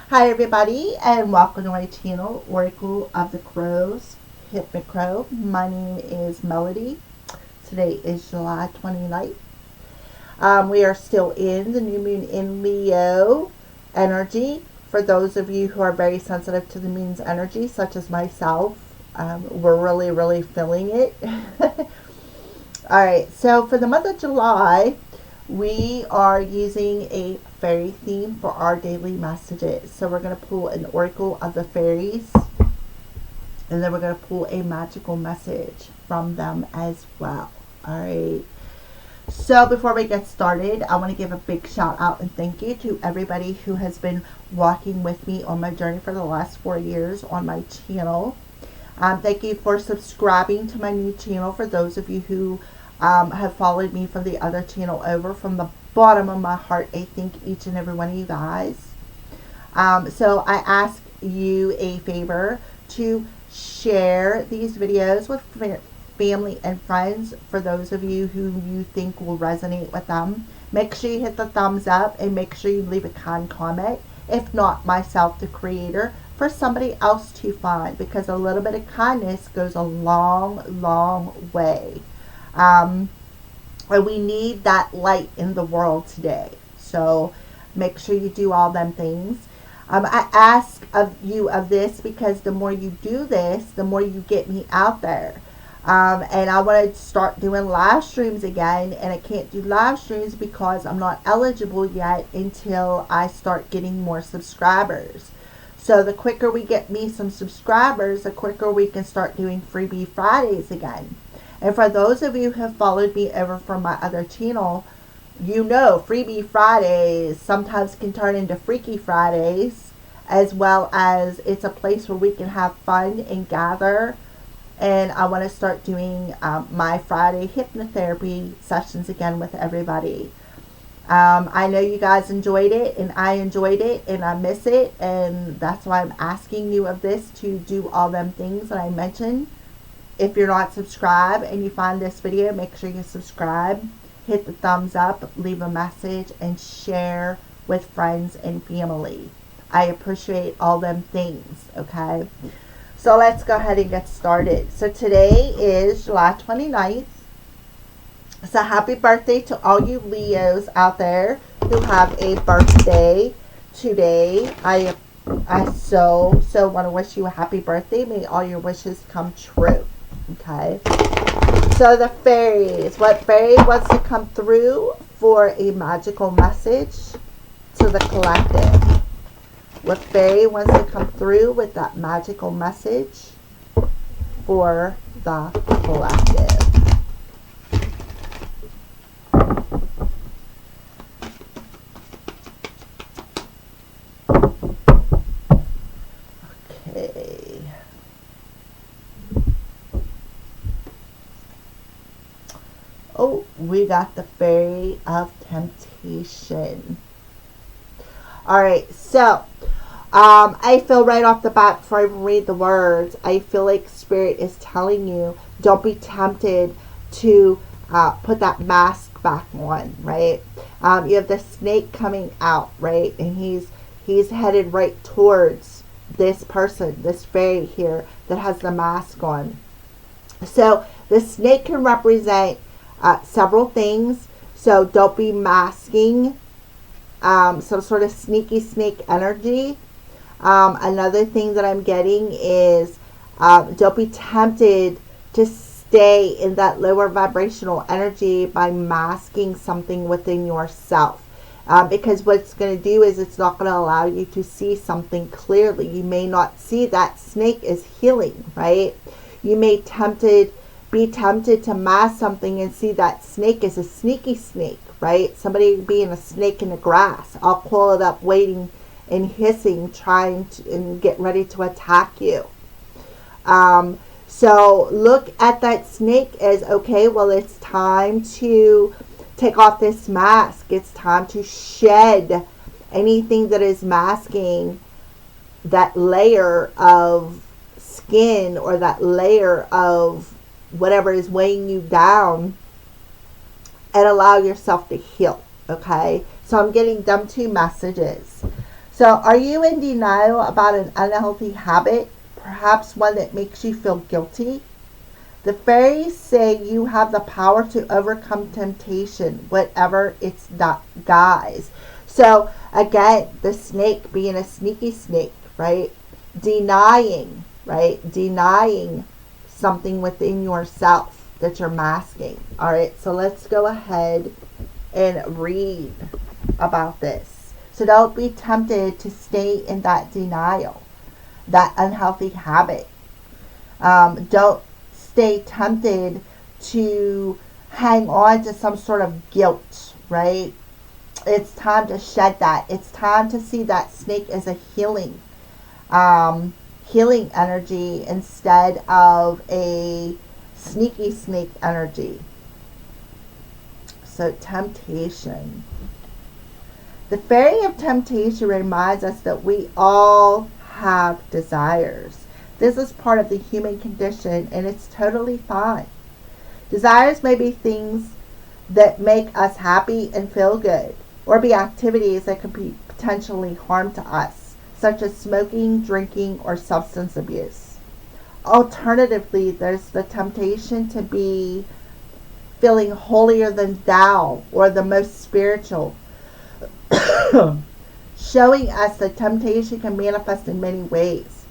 Hi everybody and welcome to my channel, Oracle of the Crows, Hypnic Crow. My name is Melody. Today is July 29th. We are still in the new moon in Leo energy. For those of you who are very sensitive to the moon's energy, such as myself, we're really feeling it. Alright, so for the month of July, we are using a fairy theme for our daily messages. So we're going to pull an oracle of the fairies, and then we're going to pull a magical message from them as well. Alright. So before we get started, I want to give a big shout out and thank you to everybody who has been walking with me on my journey for the last 4 years on my channel. Thank you for subscribing to my new channel. For those of you who have followed me from the other channel over, from the bottom of my heart, I thank each and every one of you guys. So I ask you a favor to share these videos with family and friends. For those of you who you think will resonate with them, make sure you hit the thumbs up and make sure you leave a kind comment. If not myself, the creator, for somebody else to find, because a little bit of kindness goes a long way. And we need that light in the world today. So make sure you do all them things. I ask of you of this because the more you do this, the more you get me out there. And I want to start doing live streams again, and I can't do live streams because I'm not eligible yet until I start getting more subscribers. So the quicker we get me some subscribers, the quicker we can start doing Freebie Fridays again. And for those of you who have followed me over from my other channel, you know Freebie Fridays sometimes can turn into Freaky Fridays, as well as it's a place where we can have fun and gather. And I want to start doing my Friday hypnotherapy sessions again with everybody. I know you guys enjoyed it, and I enjoyed it, and I miss it, and that's why I'm asking you of this to do all them things that I mentioned. If you're not subscribed and you find this video, make sure you subscribe, hit the thumbs up, leave a message, and share with friends and family. I appreciate all them things, okay? So let's go ahead and get started. So today is July 29th. So happy birthday to all you Leos out there who have a birthday today. I so want to wish you a happy birthday. May all your wishes come true. Okay. So the fairies. What fairy wants to come through for a magical message to the collective? What fairy wants to come through with that magical message for the collective? Okay. Oh, we got the Fairy of Temptation. Alright, so I feel right off the bat, before I even read the words, I feel like Spirit is telling you, don't be tempted to put that mask back on, right? You have the snake coming out, right? And he's headed right towards this person, this fairy here that has the mask on. So the snake can represent several things. So don't be masking some sort of sneaky snake energy. Another thing that I'm getting is don't be tempted to stay in that lower vibrational energy by masking something within yourself. Because what it's going to do is it's not going to allow you to see something clearly. You may not see that snake is healing, right? You may be tempted to mask something and see that snake is a sneaky snake, right? Somebody being a snake in the grass, all coiled up, waiting and hissing, trying to and get ready to attack you. So look at that snake as, okay, well, it's time to take off this mask. It's time to shed anything that is masking that layer of skin or that layer of whatever is weighing you down, and allow yourself to heal. Okay, so I'm getting them two messages. So are you in denial about an unhealthy habit? Perhaps one that makes you feel guilty? The fairies say you have the power to overcome temptation, whatever its guise. So again, the snake being a sneaky snake, right? Denying, right? Denying something within yourself that you're masking. All right, so let's go ahead and read about this. So don't be tempted to stay in that denial, that unhealthy habit. Don't stay tempted to hang on to some sort of guilt, right? It's time to shed that. It's time to see that snake as a healing energy instead of a sneaky snake energy. So temptation. The fairy of temptation reminds us that we all have desires. This is part of the human condition, and it's totally fine. Desires may be things that make us happy and feel good, or be activities that could be potentially harm to us, such as smoking, drinking, or substance abuse. Alternatively, there's the temptation to be feeling holier than thou, or the most spiritual, showing us that temptation can manifest in many ways.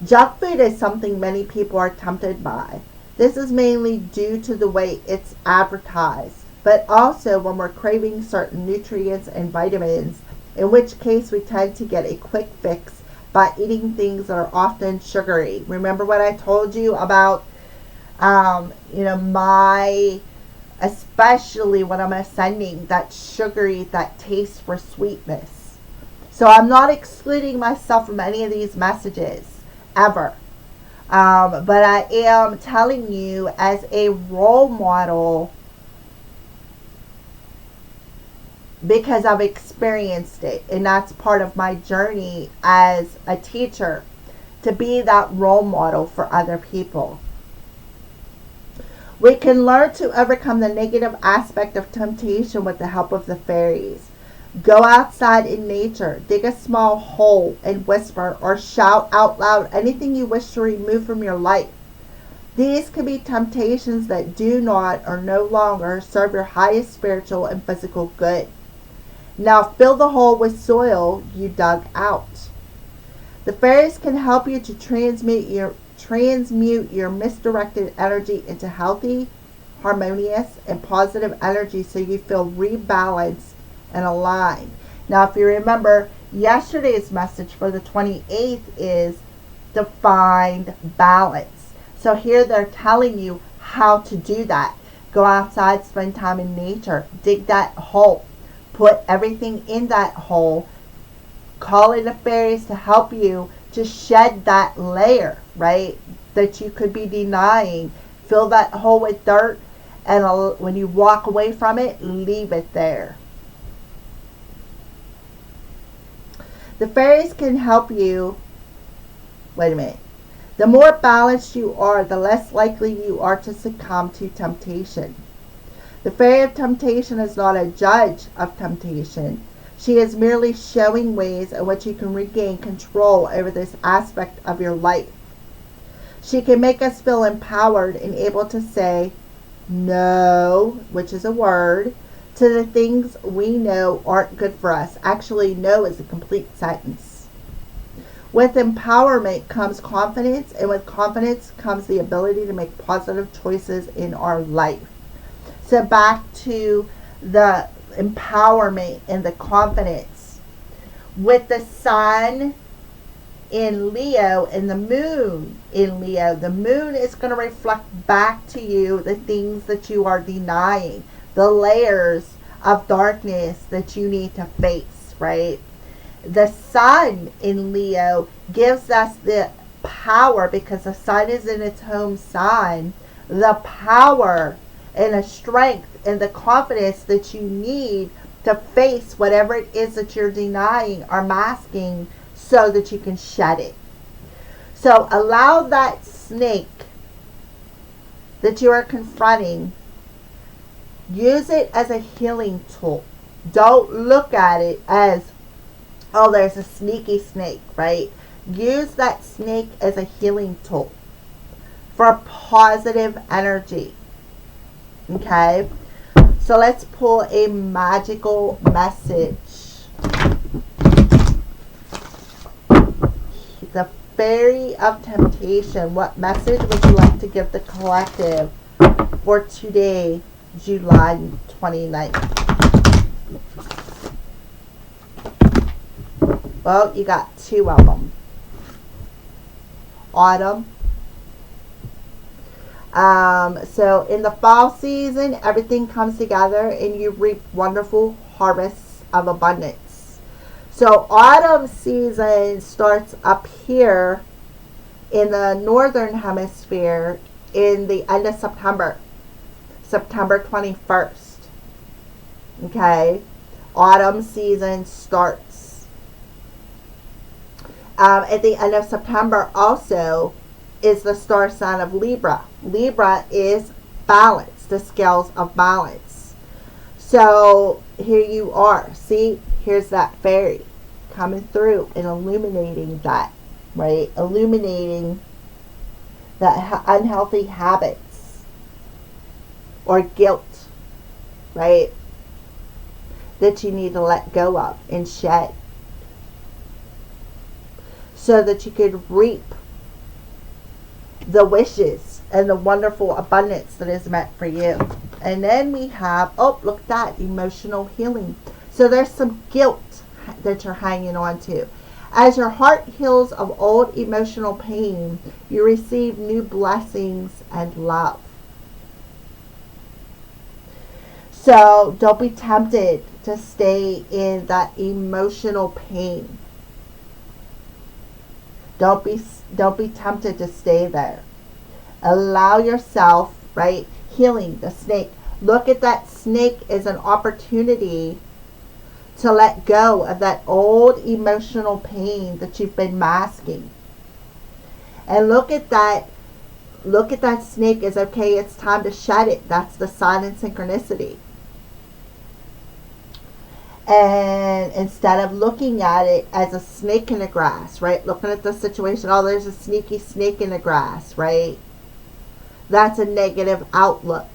Junk food is something many people are tempted by. This is mainly due to the way it's advertised, but also when we're craving certain nutrients and vitamins, in which case we tend to get a quick fix by eating things that are often sugary. Remember what I told you about, especially when I'm ascending, that sugary, that taste for sweetness. So I'm not excluding myself from any of these messages, ever. But I am telling you as a role model because I've experienced it, and that's part of my journey as a teacher, to be that role model for other people. We can learn to overcome the negative aspect of temptation with the help of the fairies. Go outside in nature, dig a small hole and whisper or shout out loud anything you wish to remove from your life. These can be temptations that do not or no longer serve your highest spiritual and physical good. Now fill the hole with soil you dug out. The fairies can help you to transmute your misdirected energy into healthy, harmonious, and positive energy so you feel rebalanced and aligned. Now, if you remember, yesterday's message for the 28th is defined balance. So here they're telling you how to do that. Go outside, spend time in nature, dig that hole, put everything in that hole, call in the fairies to help you to shed that layer, right, that you could be denying. Fill that hole with dirt, and when you walk away from it, leave it there. The fairies can help you. Wait a minute. The more balanced you are, the less likely you are to succumb to temptation. The fairy of temptation is not a judge of temptation. She is merely showing ways in which you can regain control over this aspect of your life. She can make us feel empowered and able to say no, which is a word, to the things we know aren't good for us. Actually, no is a complete sentence. With empowerment comes confidence, and with confidence comes the ability to make positive choices in our life. So back to the empowerment and the confidence. With the sun in Leo and the moon in Leo, the moon is going to reflect back to you the things that you are denying, the layers of darkness that you need to face, right? The sun in Leo gives us the power, because the sun is in its home sign, the power and the strength and the confidence that you need to face whatever it is that you're denying or masking so that you can shed it. So allow that snake that you are confronting, use it as a healing tool. Don't look at it as Oh, there's a sneaky snake, right? Use that snake as a healing tool for positive energy. Okay? So let's pull a magical message. The Fairy of Temptation. What message would you like to give the collective for today, July 29th? Well, you got two of them. Autumn. So in the fall season, everything comes together and you reap wonderful harvests of abundance. So autumn season starts up here in the northern hemisphere in the end of September, September 21st. Okay, autumn season starts. At the end of September also is the star sign of Libra. Libra is balance, the scales of balance. So here you are. See, here's that fairy coming through and illuminating that, right? Illuminating that unhealthy habits or guilt, right? That you need to let go of and shed so that you could reap the wishes and the wonderful abundance that is meant for you. And then we have, oh, look at that, emotional healing. So there's some guilt that you're hanging on to. As your heart heals of old emotional pain, you receive new blessings and love. So don't be tempted to stay in that emotional pain. Don't be tempted to stay there. Allow yourself, right? Healing the snake. Look at that snake as an opportunity to let go of that old emotional pain that you've been masking. And look at that snake as, okay, it's time to shed it. That's the sign and synchronicity. And instead of looking at it as a snake in the grass, right? Looking at the situation, oh, there's a sneaky snake in the grass, right? That's a negative outlook.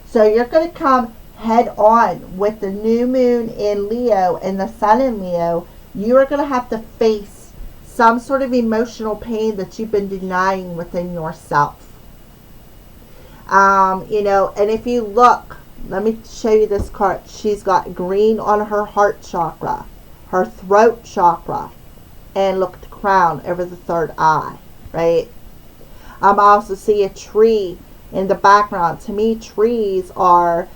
So you're going to come head on with the new moon in Leo and the sun in Leo. You are going to have to face some sort of emotional pain that you've been denying within yourself. And if you look, let me show you this card. She's got green on her heart chakra, her throat chakra, and look at the crown over the third eye, right? I also see a tree in the background. To me, trees are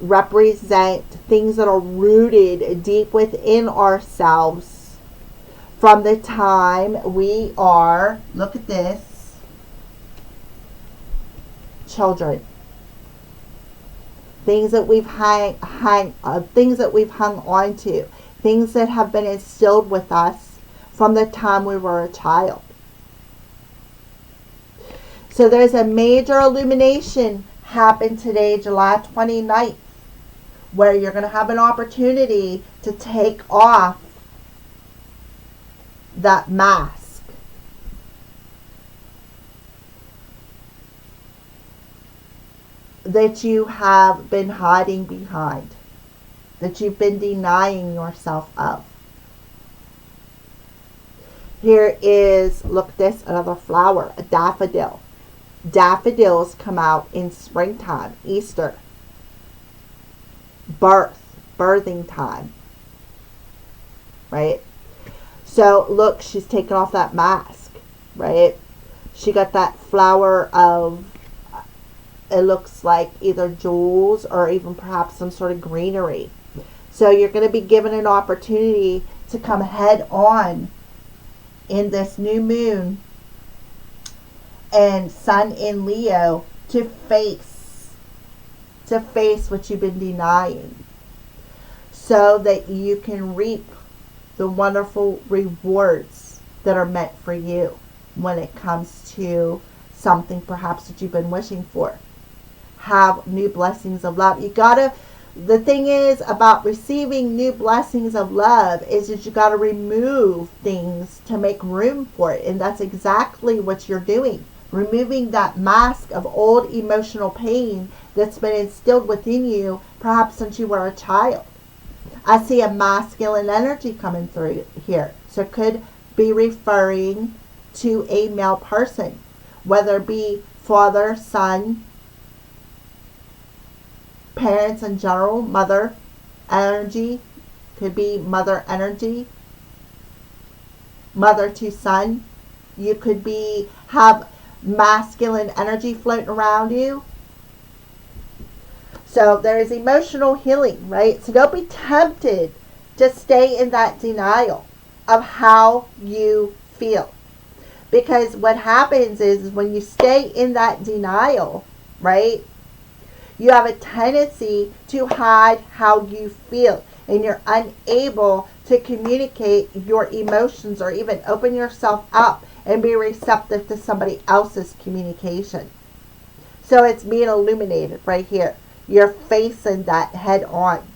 represent things that are rooted deep within ourselves from the time we are, look at this, children. Things that we've things that we've hung on to, things that have been instilled with us from the time we were a child. So there's a major illumination happen today, July 29th, where you're going to have an opportunity to take off that mask. That you have been hiding behind, that you've been denying yourself of. Here is, look at this, another flower, a daffodil. Daffodils come out in springtime, Easter, birthing time, right? So look, she's taken off that mask, right? She got that flower of, it looks like either jewels or even perhaps some sort of greenery. So you're going to be given an opportunity to come head on in this new moon and sun in Leo to face what you've been denying, so that you can reap the wonderful rewards that are meant for you when it comes to something perhaps that you've been wishing for. Have new blessings of love. You gotta The thing is about receiving new blessings of love is that you got to remove things to make room for it. And that's exactly what you're doing. Removing that mask of old emotional pain that's been instilled within you, perhaps since you were a child. I see a masculine energy coming through here. So it could be referring to a male person, whether it be father, son, parents in general, mother energy, could be mother energy, mother to son. You could be have masculine energy floating around you. So there is emotional healing, right? So don't be tempted to stay in that denial of how you feel. Because what happens is when you stay in that denial, right, you have a tendency to hide how you feel. And you're unable to communicate your emotions or even open yourself up and be receptive to somebody else's communication. So it's being illuminated right here. You're facing that head on.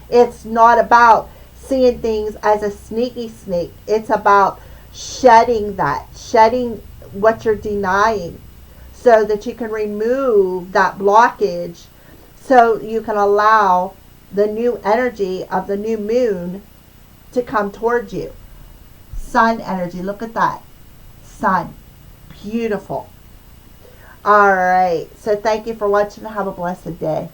It's not about seeing things as a sneaky snake. It's about shedding what you're denying so that you can remove that blockage, so you can allow the new energy of the new moon to come towards you. Sun energy, look at that. Sun. Beautiful. All right. So thank you for watching. Have a blessed day.